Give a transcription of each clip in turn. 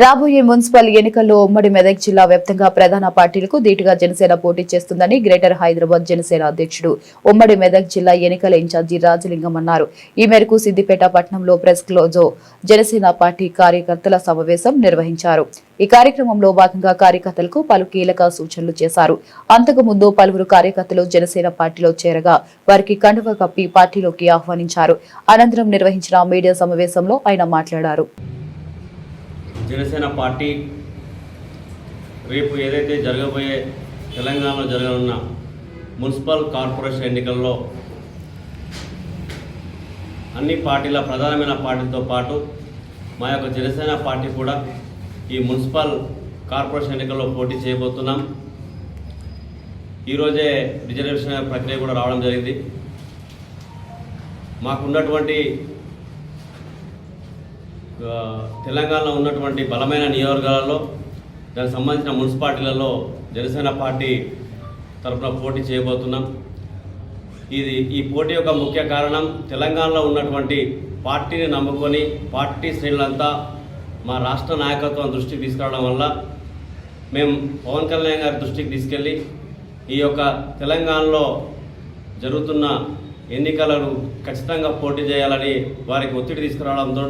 రాబోయే మున్సిపల్ ఎన్నికల్లో ఉమ్మడి మెదక్ జిల్లా వ్యాప్తంగా ప్రధాన పార్టీలకు ధీటుగా జనసేన పోటీ చేస్తుందని గ్రేటర్ హైదరాబాద్ జనసేన అధ్యక్షుడు ఉమ్మడి మెదక్ జిల్లా ఎన్నికల ఇన్ఛార్జి రాజలింగం అన్నారు. ఈ మేరకు సిద్దిపేట పట్టణంలో ప్రెస్ క్లోజో జనసేన పార్టీ కార్యకర్తల సమావేశం నిర్వహించారు. ఈ కార్యక్రమంలో భాగంగా కార్యకర్తలకు పలు కీలక సూచనలు చేశారు. అంతకుముందు పలువురు కార్యకర్తలు జనసేన పార్టీలో చేరగా వారికి కండువ కప్పి పార్టీలోకి ఆహ్వానించారు. అనంతరం నిర్వహించిన మీడియా సమావేశంలో ఆయన మాట్లాడారు. జనసేన పార్టీ రేపు ఏదైతే జరగబోయే తెలంగాణలో జరగనున్న మున్సిపల్ కార్పొరేషన్ ఎన్నికల్లో అన్ని పార్టీల ప్రధానమైన పార్టీలతో పాటు మా యొక్క జనసేన పార్టీ కూడా ఈ మున్సిపల్ కార్పొరేషన్ ఎన్నికల్లో పోటీ చేయబోతున్నాం. ఈరోజే రిజర్వేషన్ ప్రక్రియ కూడా రావడం జరిగింది. మాకున్నటువంటి తెలంగాణలో ఉన్నటువంటి బలమైన నియోజకవర్గాలలో దానికి సంబంధించిన మున్సిపాలిటీలలో జనసేన పార్టీ తరఫున పోటీ చేయబోతున్నాం. ఈ పోటీ యొక్క ముఖ్య కారణం తెలంగాణలో ఉన్నటువంటి పార్టీని నమ్ముకొని పార్టీ శ్రేణులంతా మా రాష్ట్ర నాయకత్వం దృష్టికి తీసుకురావడం వల్ల మేము పవన్ కళ్యాణ్ గారి దృష్టికి తీసుకెళ్ళి ఈ యొక్క తెలంగాణలో జరుగుతున్న ఎన్నికలను ఖచ్చితంగా పోటీ చేయాలని వారికి ఒత్తిడి తీసుకురావడంతో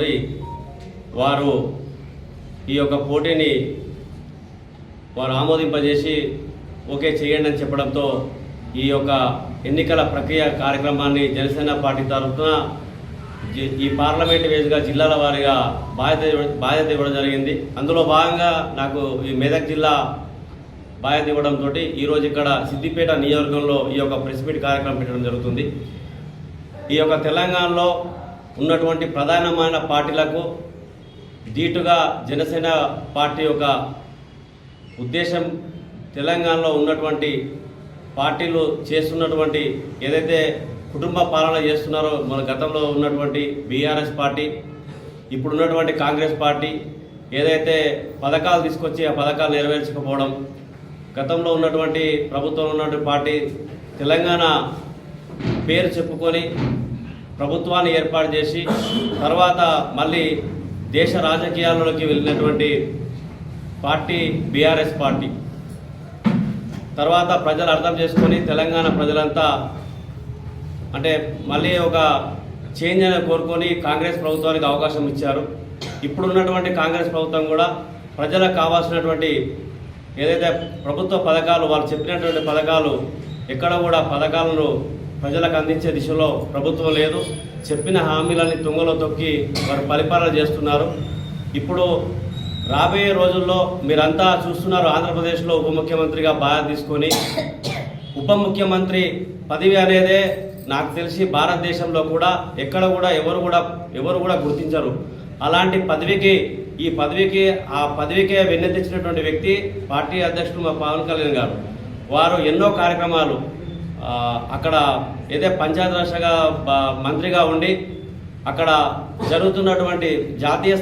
వారు ఈ యొక్క పోటీని వారు ఆమోదింపజేసి ఓకే చేయండి అని చెప్పడంతో ఈ యొక్క ఎన్నికల ప్రక్రియ కార్యక్రమాన్ని జనసేన పార్టీ తరఫున ఈ పార్లమెంటు వేదికగా జిల్లాల వారీగా బాధ్యత ఇవ్వడం జరిగింది. అందులో భాగంగా నాకు ఈ మెదక్ జిల్లా బాధ్యత ఇవ్వడంతో ఈరోజు ఇక్కడ సిద్దిపేట నియోజకవర్గంలో ఈ యొక్క ప్రెస్ మీట్ కార్యక్రమం పెట్టడం జరుగుతుంది. ఈ యొక్క తెలంగాణలో ఉన్నటువంటి ప్రధానమైన పార్టీలకు ధీటుగా జనసేన పార్టీ యొక్క ఉద్దేశం తెలంగాణలో ఉన్నటువంటి పార్టీలు చేస్తున్నటువంటి ఏదైతే కుటుంబ పాలన చేస్తున్నారో మన గతంలో ఉన్నటువంటి బీఆర్ఎస్ పార్టీ, ఇప్పుడున్నటువంటి కాంగ్రెస్ పార్టీ ఏదైతే పథకాలు తీసుకొచ్చి ఆ పథకాలు నెరవేర్చకపోవడం, గతంలో ఉన్నటువంటి ప్రభుత్వంలో ఉన్నటువంటి పార్టీ తెలంగాణ పేరు చెప్పుకొని ప్రభుత్వాన్ని ఏర్పాటు చేసి తర్వాత మళ్ళీ దేశ రాజకీయాల్లోకి వెళ్ళినటువంటి పార్టీ బీఆర్ఎస్ పార్టీ. తర్వాత ప్రజలు అర్థం చేసుకొని తెలంగాణ ప్రజలంతా అంటే మళ్ళీ ఒక చేంజ్ అనేది కోరుకొని కాంగ్రెస్ ప్రభుత్వానికి అవకాశం ఇచ్చారు. ఇప్పుడున్నటువంటి కాంగ్రెస్ ప్రభుత్వం కూడా ప్రజలకు కావాల్సినటువంటి ఏదైతే ప్రభుత్వ పథకాలు వాళ్ళు చెప్పినటువంటి పథకాలు ఎక్కడ కూడా పథకాలను ప్రజలకు అందించే దిశలో ప్రభుత్వం లేదు. చెప్పిన హామీలన్నీ తుంగలో తొక్కి వారు పరిపాలన చేస్తున్నారు. ఇప్పుడు రాబోయే రోజుల్లో మీరంతా చూస్తున్నారు, ఆంధ్రప్రదేశ్లో ఉప ముఖ్యమంత్రిగా బాధ్యత తీసుకొని ఉప ముఖ్యమంత్రి పదవి అనేదే నాకు తెలిసి భారతదేశంలో కూడా ఎక్కడ కూడా ఎవరు కూడా గుర్తించరు. అలాంటి ఆ పదవికే వెన్నెత్తించినటువంటి వ్యక్తి పార్టీ అధ్యక్షుడు మా పవన్ కళ్యాణ్ గారు. వారు ఎన్నో కార్యక్రమాలు అక్కడ ఏదే పంచాయతీరాజ్ శాఖ మంత్రిగా ఉండి అక్కడ జరుగుతున్నటువంటి జాతీయ